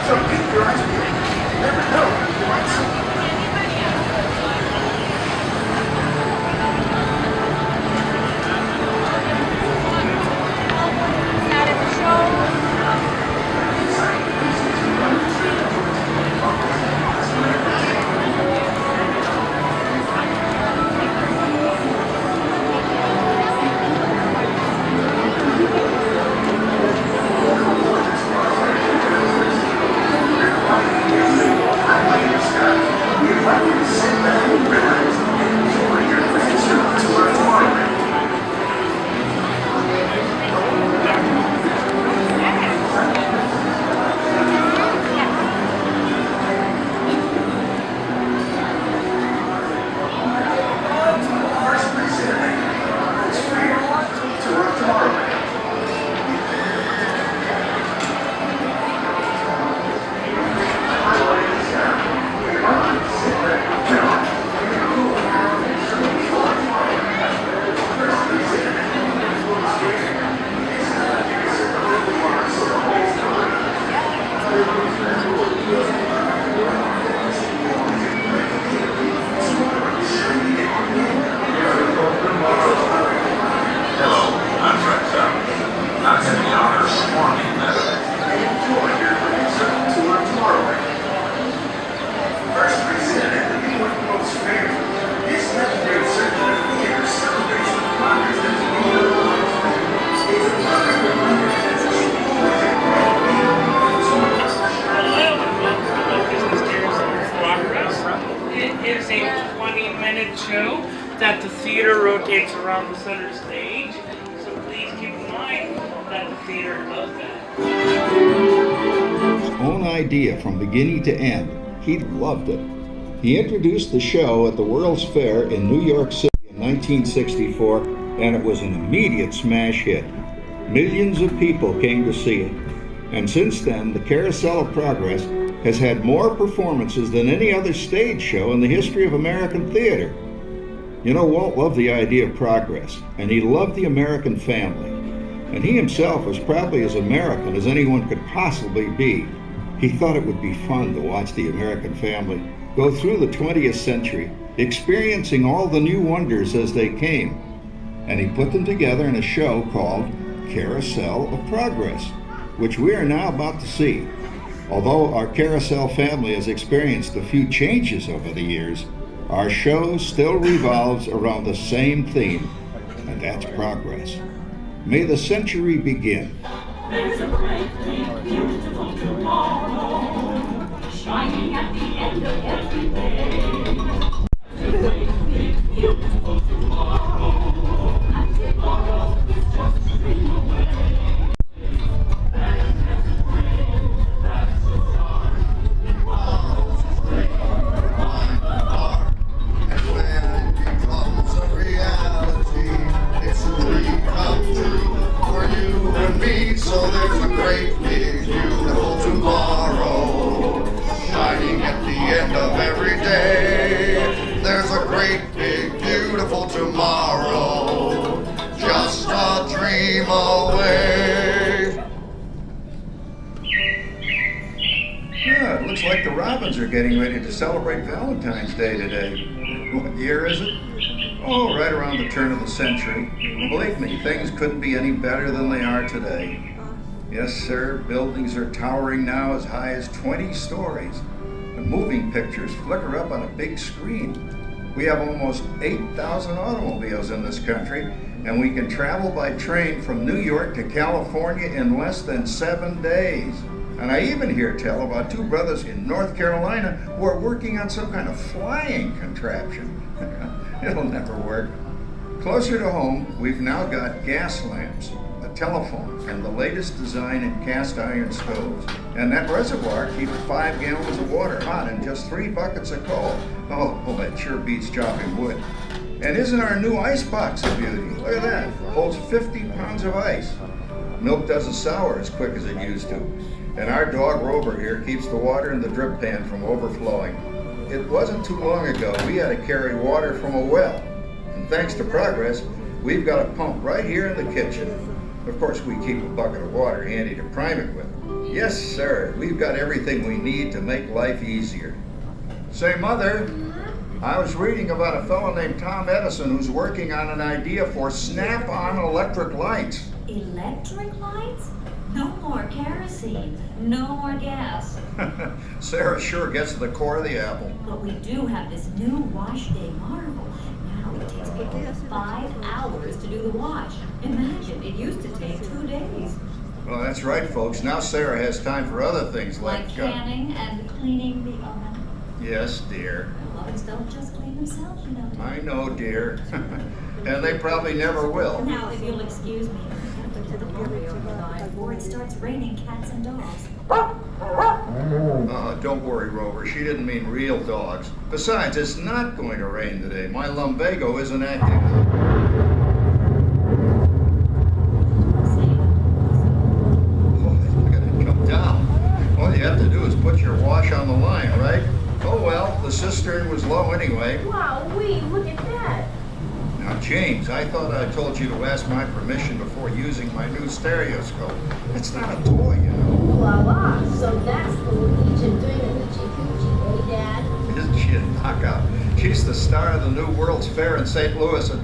So keep your eyes peeled. You never know. You might see. Is a 20-minute show that the theater rotates around the center stage, so please keep in mind that the theater does that. His own idea from beginning to end, he loved it. He introduced the show at the World's Fair in New York City in 1964, and it was an immediate smash hit. Millions of people came to see it, and since then the Carousel of Progress has had more performances than any other stage show in the history of American theater. You know, Walt loved the idea of progress, and he loved the American family. And he himself was probably as American as anyone could possibly be. He thought it would be fun to watch the American family go through the 20th century, experiencing all the new wonders as they came. And he put them together in a show called Carousel of Progress, which we are now about to see. Although our Carousel family has experienced a few changes over the years, our show still revolves around the same theme, and that's progress. May the century begin. There's a bright, big, beautiful tomorrow, shining at the end of every day. There's a great, big, beautiful tomorrow, and tomorrow is just a dream away. So there's a great big beautiful tomorrow, shining at the end of every day. There's a great big beautiful tomorrow, just a dream away. Yeah, it looks like the Robins are getting ready to celebrate Valentine's Day today. What year is it? Oh, right around the turn of the century. Believe me, things couldn't be any better than they are today. Yes, sir, buildings are towering now as high as 20 stories. And moving pictures flicker up on a big screen. We have almost 8,000 automobiles in this country, and we can travel by train from New York to California in less than 7 days. And I even hear tell about two brothers in North Carolina who are working on some kind of flying contraption. It'll never work. Closer to home, we've now got gas lamps, a telephone, and the latest design in cast iron stoves. And that reservoir keeps 5 gallons of water hot and just 3 buckets of coal. Oh, well, that sure beats chopping wood. And isn't our new ice box a beauty? Look at that, holds 50 pounds of ice. Milk doesn't sour as quick as it used to. And our dog Rover here keeps the water in the drip pan from overflowing. It wasn't too long ago we had to carry water from a well. And thanks to progress, We've got a pump right here in the kitchen. Of course, we keep a bucket of water handy to prime it with. Yes, sir, we've got everything we need to make life easier. Say, Mother, I was reading about a fellow named Tom Edison who's working on an idea for snap-on electric lights. Electric lights? No more kerosene, no more gas. Sarah sure gets to the core of the apple. But we do have this new wash day marvel. Now it takes people 5 hours to do the wash. Imagine, it used to take 2 days. Well, that's right, folks. Now Sarah has time for other things Like canning and cleaning the oven. Yes, dear. Ovens don't just clean themselves, you know. I know, dear. And they probably never will. Now, if you'll excuse me, I have to put the laundry overnight before it starts raining cats and dogs. Don't worry, Rover. She didn't mean real dogs. Besides, it's not going to rain today. My lumbago isn't acting. Oh, it's gonna come down. All you have to do is put your wash on the line, right? Oh well, the cistern was low anyway. Wow, look at that. Now, James, I thought I told you to ask my permission before using my new stereoscope. It's not a toy, you know. Voila, so that's the Legion doing a hoochie coochie, eh, Dad? Isn't she a knockout? She's the star of the new World's Fair in St. Louis, and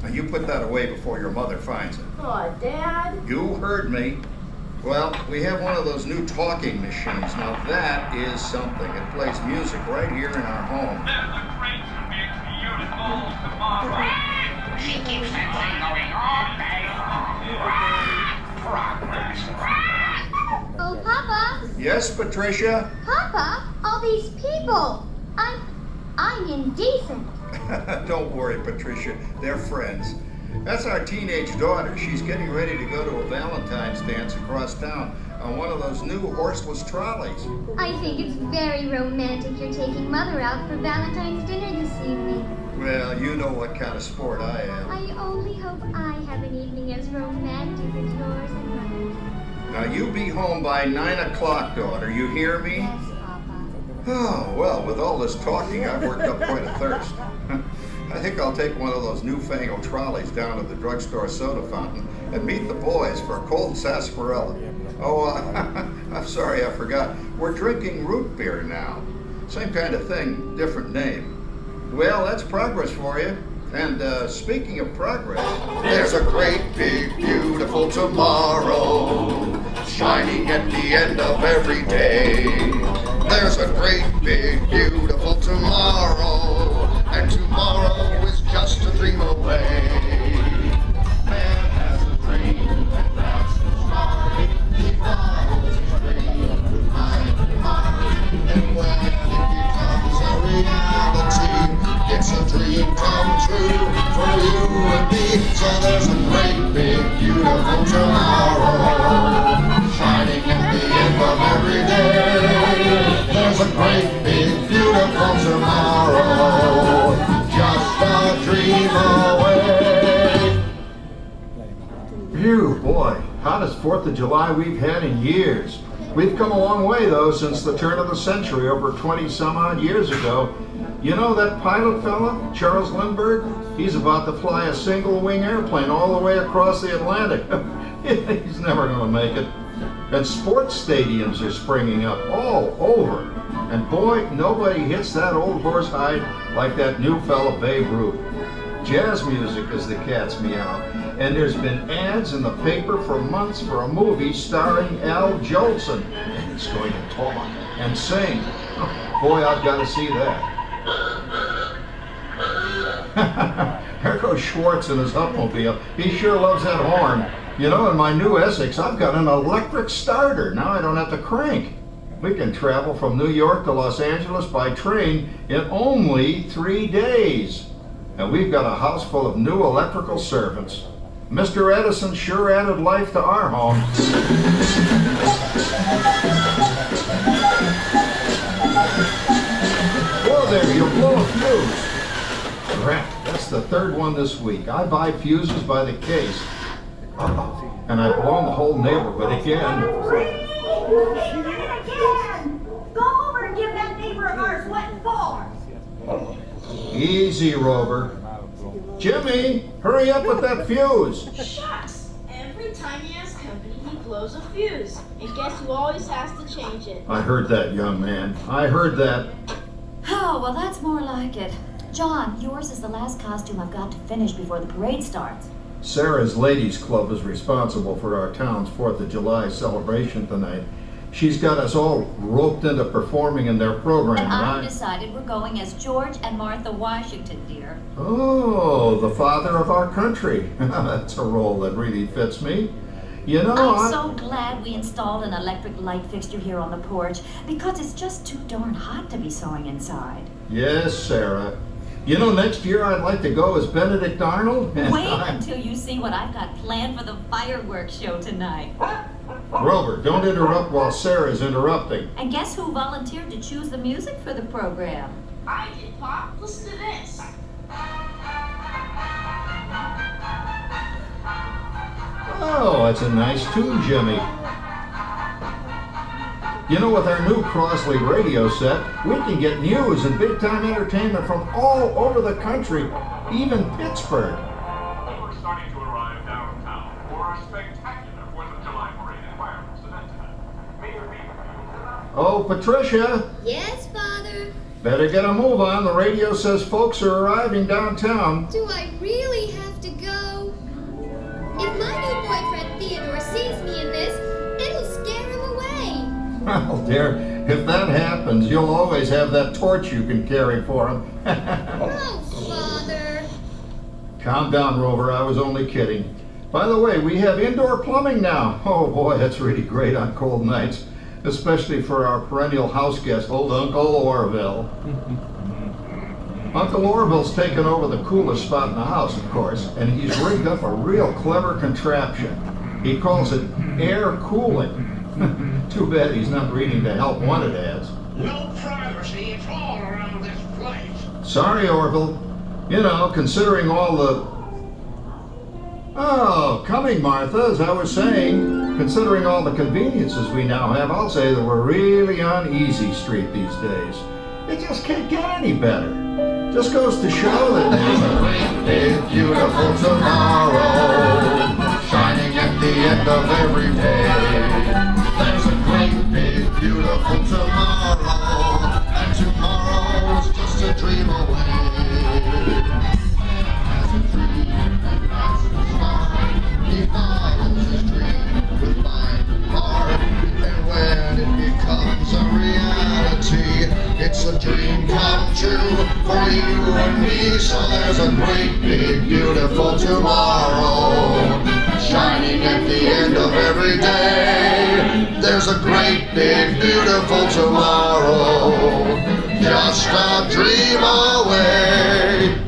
now you put that away before your mother finds it. Oh, Dad. You heard me. Well, we have one of those new talking machines. Now that is something. It plays music right here in our home. She keeps that thing going all day long. Oh, Papa! Yes, Patricia? Papa, all these people! I'm indecent. Don't worry, Patricia. They're friends. That's our teenage daughter. She's getting ready to go to a Valentine's dance across town on one of those new horseless trolleys. I think it's very romantic you're taking Mother out for Valentine's dinner this evening. Well, you know what kind of sport I am. I only hope I have an evening as romantic as yours and Mother's. Now, you be home by 9 o'clock, daughter. You hear me? Yes, Papa. Oh, well, with all this talking, I've worked up quite a thirst. I think I'll take one of those newfangled trolleys down to the drugstore soda fountain and meet the boys for a cold sarsaparilla. Oh, I'm sorry, I forgot. We're drinking root beer now. Same kind of thing, different name. Well, that's progress for you. And speaking of progress, there's a great, big, beautiful tomorrow shining at the end of every day. There's a great, big, beautiful tomorrow, and tomorrow is just a dream away. Man has a dream, and that's the story. He follows his dream, and when it becomes a reality, it's a dream come true for you and me. So there's a great, big, beautiful tomorrow shining at the end of every day. There's a great, big, beautiful tomorrow, just a dream away. Phew, boy, hottest 4th of July we've had in years. We've come a long way, though, since the turn of the century, over 20-some-odd years ago. You know that pilot fella, Charles Lindbergh? He's about to fly a single-wing airplane all the way across the Atlantic. He's never going to make it. And sports stadiums are springing up all over. And boy, nobody hits that old horse hide like that new fella Babe Ruth. Jazz music is the cat's meow. And there's been ads in the paper for months for a movie starring Al Jolson. And he's going to talk and sing. Boy, I've got to see that. There goes Schwartz in his Hupmobile. He sure loves that horn. You know, in my new Essex, I've got an electric starter. Now I don't have to crank. We can travel from New York to Los Angeles by train in only 3 days. And we've got a house full of new electrical servants. Mr. Edison sure added life to our home. Whoa there, you blow a fuse. Crap, that's the 3rd one this week. I buy fuses by the case. Uh-oh. And I've blown the whole neighborhood again. Go over and give that neighbor of ours what for. Easy, Rover. Jimmy, hurry up with that fuse. Shucks! Every time he has company, he blows a fuse. And guess who always has to change it? I heard that, young man. I heard that. Oh, well, that's more like it. John, yours is the last costume I've got to finish before the parade starts. Sarah's Ladies Club is responsible for our town's 4th of July celebration tonight. She's got us all roped into performing in their program. And I've decided we're going as George and Martha Washington, dear. Oh, the father of our country. That's a role that really fits me. You know, I'm so glad we installed an electric light fixture here on the porch because it's just too darn hot to be sewing inside. Yes, Sarah. You know, next year I'd like to go as Benedict Arnold. Wait until you see what I've got planned for the fireworks show tonight. Grover, don't interrupt while Sarah's interrupting. And guess who volunteered to choose the music for the program? I did, Pop. Listen to this. Oh, that's a nice tune, Jimmy. You know, with our new Crossley radio set, we can get news and big-time entertainment from all over the country, even Pittsburgh. We're starting to arrive downtown for our spectacular 4th of July parade and fireworks event tonight. Mayor Beaver. Oh, Patricia, Yes, Father? better get a move on. The radio says folks are arriving downtown. Do I really have to go? If my new boyfriend Theodore sees me in this, it'll scare him away. Well, dear, if that happens, you'll always have that torch you can carry for him. Oh, Father. Calm down, Rover. I was only kidding. By the way, we have indoor plumbing now. Oh, boy, that's really great on cold nights, especially for our perennial house guest, old Uncle Orville. Uncle Orville's taken over the coolest spot in the house, of course, and he's rigged up a real clever contraption. He calls it air cooling. Too bad he's not reading the help wanted ads. No privacy at all around this place. Sorry, Orville. You know, considering all the... Oh, coming, Martha, as I was saying, considering all the conveniences we now have, I'll say that we're really on easy street these days. It just can't get any better. Just goes to show that there's a great, big, beautiful tomorrow shining at the end of every day. There's a great, big, beautiful tomorrow, and tomorrow's just a dream away. As a dream and as a star, he follows his dream with mind and heart, and when it becomes a reality, it's a dream come true for you and me. So there's a great, big, beautiful tomorrow shining at the end of every day. There's a great, big, beautiful tomorrow, just a dream away.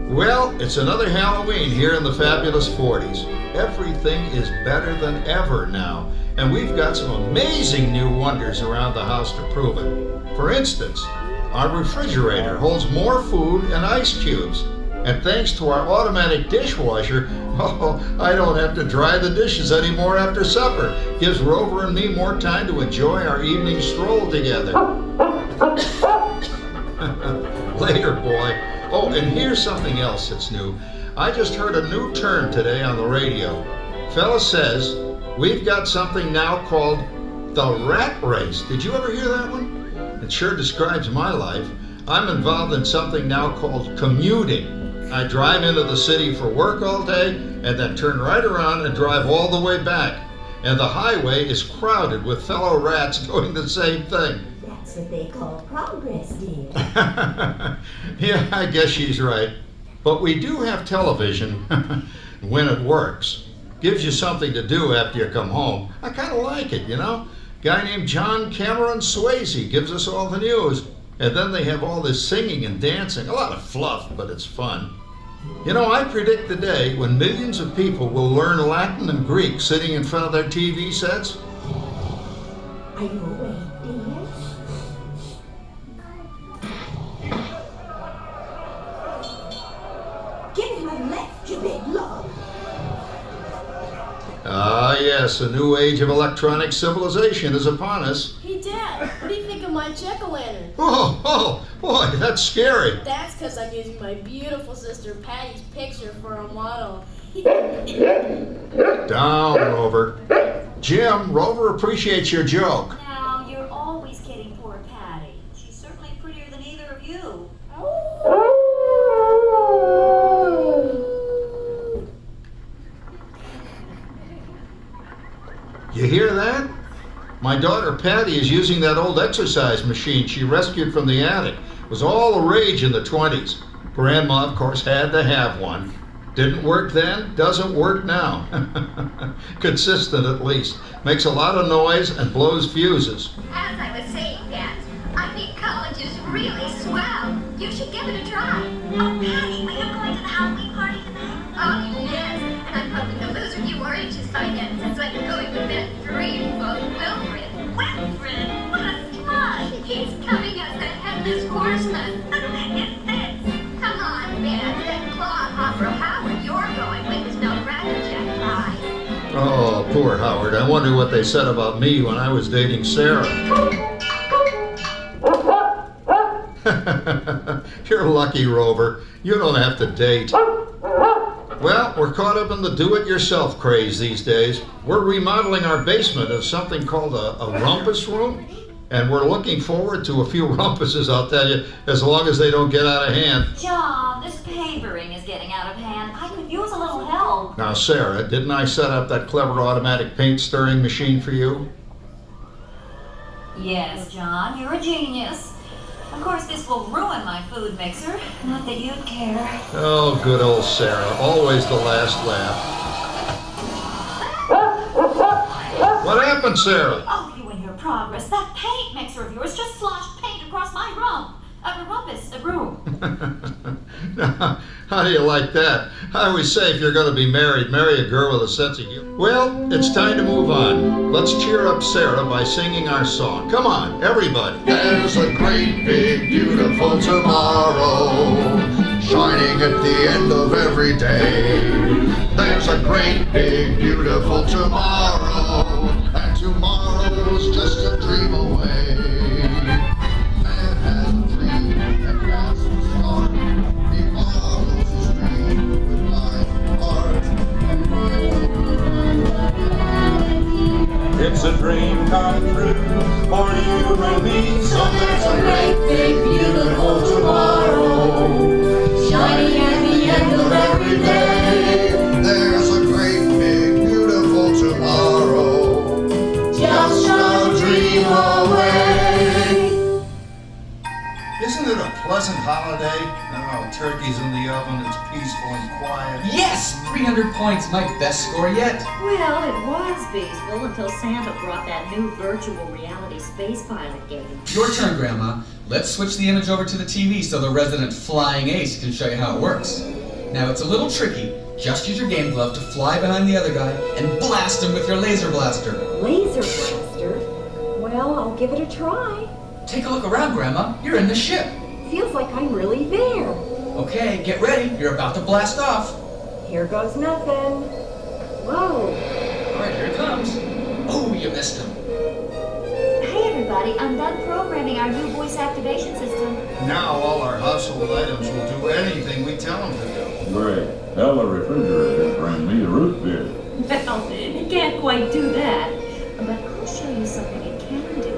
Well, it's another Halloween here in the fabulous 40s. Everything is better than ever now, and we've got some amazing new wonders around the house to prove it. For instance, our refrigerator holds more food and ice cubes. And thanks to our automatic dishwasher, oh, I don't have to dry the dishes anymore after supper. Gives Rover and me more time to enjoy our evening stroll together. Later, boy. Oh, and here's something else that's new. I just heard a new term today on the radio. Fella says, we've got something now called the rat race. Did you ever hear that one? It sure describes my life. I'm involved in something now called commuting. I drive into the city for work all day and then turn right around and drive all the way back. And the highway is crowded with fellow rats doing the same thing. That's what they call progress, dear. Yeah, I guess she's right. But we do have television when it works. Gives you something to do after you come home. I kind of like it, you know? Guy named John Cameron Swayze gives us all the news. And then they have all this singing and dancing. A lot of fluff, but it's fun. You know, I predict the day when millions of people will learn Latin and Greek sitting in front of their TV sets. Are you awake, dear? Get him a left, you big love. Ah, yes, a new age of electronic civilization is upon us. Hey, Dad, what do you think of my jack-o'-lantern? Oh, Boy, that's scary. That's because I'm using my beautiful sister Patty's picture for a model. Down, Rover. Jim, Rover appreciates your joke. Now, you're always kidding poor Patty. She's certainly prettier than either of you. You hear that? My daughter Patty is using that old exercise machine she rescued from the attic. It was all the rage in the 20s. Grandma, of course, had to have one. Didn't work then, doesn't work now. Consistent at least. Makes a lot of noise and blows fuses. As I was saying, Dad, I think college is really swell. You should give it a try. Oh, Patty, are you going to the Halloween party tonight? Oh, yes. And I'm hoping the loser you oranges finances so I can go with that dreamboat Wilfred. Wilfred? What a smudge! He's coming as the headless horseman. It fits. Come on, man. That cloth opera Howard you're going with is no Ratchet prize. Oh, poor Howard. I wonder what they said about me when I was dating Sarah. You're lucky, Rover. You don't have to date. Well, we're caught up in the do-it-yourself craze these days. We're remodeling our basement as something called a rumpus room. And we're looking forward to a few rumpuses, I'll tell you, as long as they don't get out of hand. John, this papering is getting out of hand. I could use a little help. Now, Sarah, didn't I set up that clever automatic paint stirring machine for you? Yes, John, you're a genius. Of course, this will ruin my food mixer. Not that you'd care. Oh, good old Sarah. Always the last laugh. What happened, Sarah? Oh, you and your progress. That paint mixer of yours just sloshed paint across my room. A room. Now, how do you like that? I always say if you're going to be married, marry a girl with a sense of humor. Well, it's time to move on. Let's cheer up Sarah by singing our song. Come on, everybody. There's a great big beautiful tomorrow, shining at the end of every day. There's a great big beautiful tomorrow, and tomorrow's just a dream away. Man has a dream and wants to start. He follows his dream with my heart. It's a dream come true for you and me. So there's a great big beautiful tomorrow, shining at the end of every day. There's a great big beautiful tomorrow, Just a dream away. Isn't it a pleasant holiday? Oh, turkey's in the oven, it's peaceful and quiet. Yes! 300 points, my best score yet. Well, it was peaceful until Santa brought that new virtual reality space pilot game. Your turn, Grandma. Let's switch the image over to the TV so the resident flying ace can show you how it works. Now, it's a little tricky. Just use your game glove to fly behind the other guy and blast him with your laser blaster. Laser blaster? Well, I'll give it a try. Take a look around, Grandma. You're in the ship. Feels like I'm really there. Okay, get ready. You're about to blast off. Here goes nothing. Whoa. All right, here it comes. Oh, you missed him. Hey, everybody, I'm done programming our new voice activation system. Now all our household items will do anything we tell them to do. Great. Tell the refrigerator to bring me a root beer. Well, it can't quite do that. But I'll show you something it can do.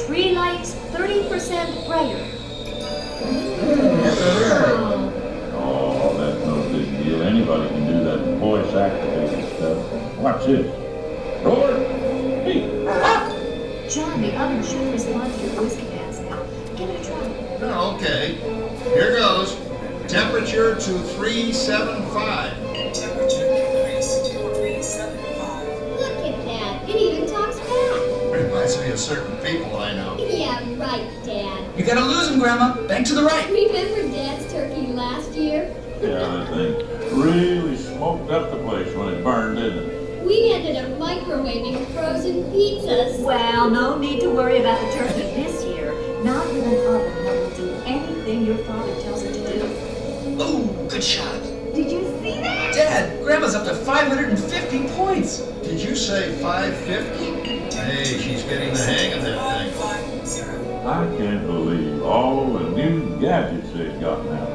Tree lights 30% brighter. Oh, that's no big deal. Anybody can do that voice activated stuff. Watch this. Roar! Hey! John, the oven should respond to your voice commands now. Give it a try. Oh, okay. Here goes. Temperature to 375. Temperature increase to 375. Look at that. It even talks back. Reminds me of certain people I know. Yeah, right, Dad. You gotta lose him, Grandma. Bank to the right. Remember Dad's turkey last year? Yeah, that thing really smoked up the place when it burned, didn't it? We ended up microwaving frozen pizzas. Well, no need to worry about the turkey this year. Not with an oven that will do anything your father tells it to do. Oh, good shot. Did you see that? Dad, Grandma's up to 550 points. Did you say 550? Hey, she's getting the hang of that thing. I can't believe all the new gadgets they've got now.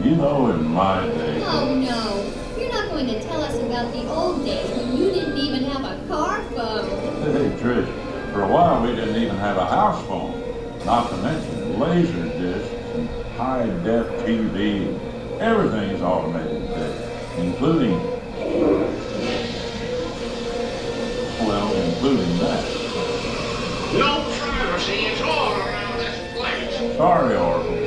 You know, in my day. Oh no, you're not going to tell us about the old days when you didn't even have a car phone. Hey, Trish, for a while we didn't even have a house phone. Not to mention laser discs and high-def TV. Everything is automated today, including that. No privacy at all around this place. Sorry, Oracle.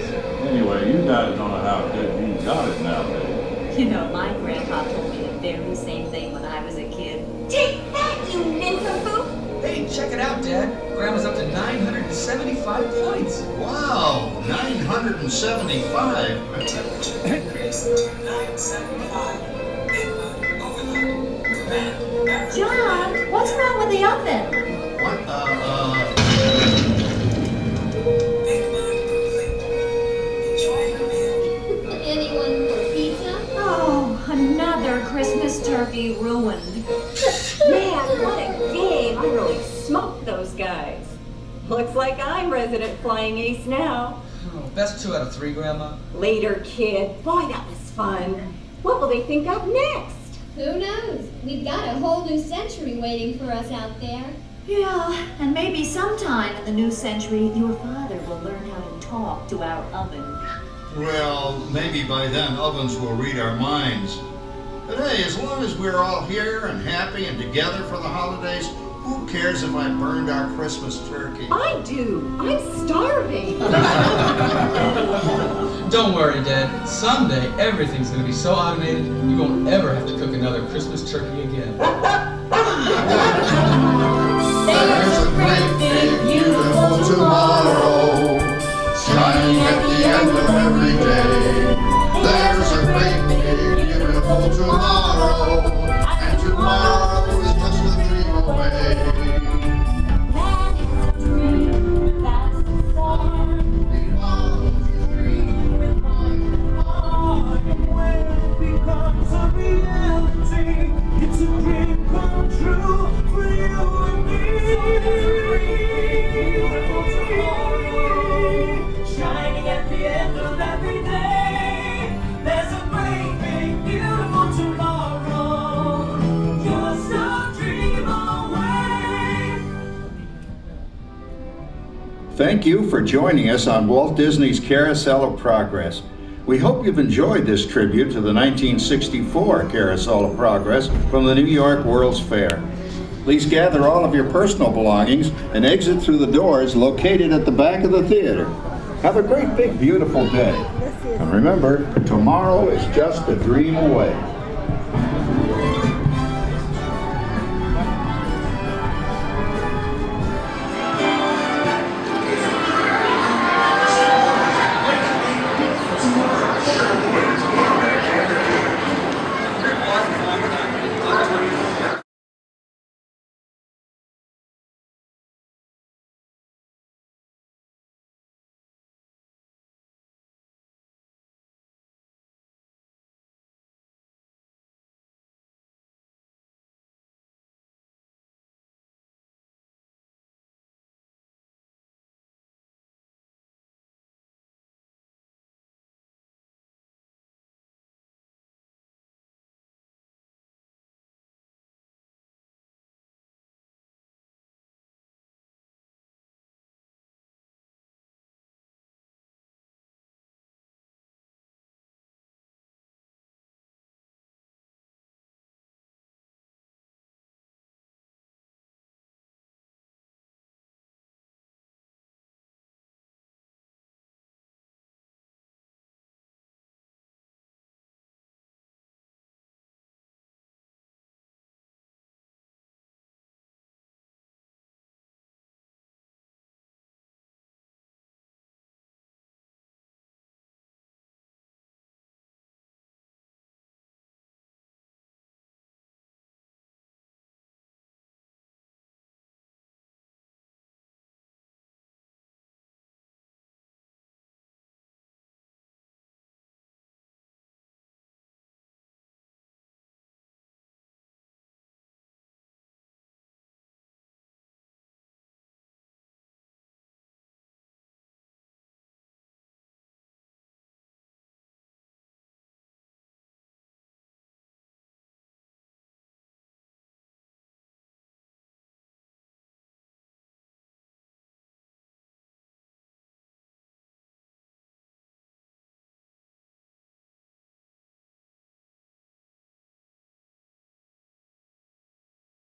Anyway, you guys don't know how good you got it nowadays. You know, my grandpa told me the very same thing when I was a kid. Take that, you nincompoop! Hey, check it out, Dad. Grandma's up to 975 points. Wow, 975. John, what's wrong with the oven? What? Anyone for pizza? Oh, another Christmas turkey ruined. Man, what a game! I really smoked those guys. Looks like I'm resident flying ace now. Oh, best 2 out of 3, Grandma. Later, kid. Boy, that was fun. What will they think of next? Who knows? We've got a whole new century waiting for us out there. Yeah, and maybe sometime in the new century, your father will learn how to talk to our oven. Well, maybe by then ovens will read our minds. But hey, as long as we're all here and happy and together for the holidays, who cares if I burned our Christmas turkey? I do. I'm starving. Don't worry, Dad. Someday, everything's going to be so automated, you won't ever have to cook another Christmas turkey again. There's a great big beautiful tomorrow, shining at the end of every day. There's a great big beautiful tomorrow, and tomorrow is just a dream away. That is a dream, that's the song. Tomorrow's a dream. And when it becomes a reality, it's a dream come true for you and me. Shining at the end of every day, there's a great big beautiful tomorrow, just a dream away. Thank you for joining us on Walt Disney's Carousel of Progress. We hope you've enjoyed this tribute to the 1964 Carousel of Progress from the New York World's Fair. Please gather all of your personal belongings and exit through the doors located at the back of the theater. Have a great, big, beautiful day. And remember, tomorrow is just a dream away.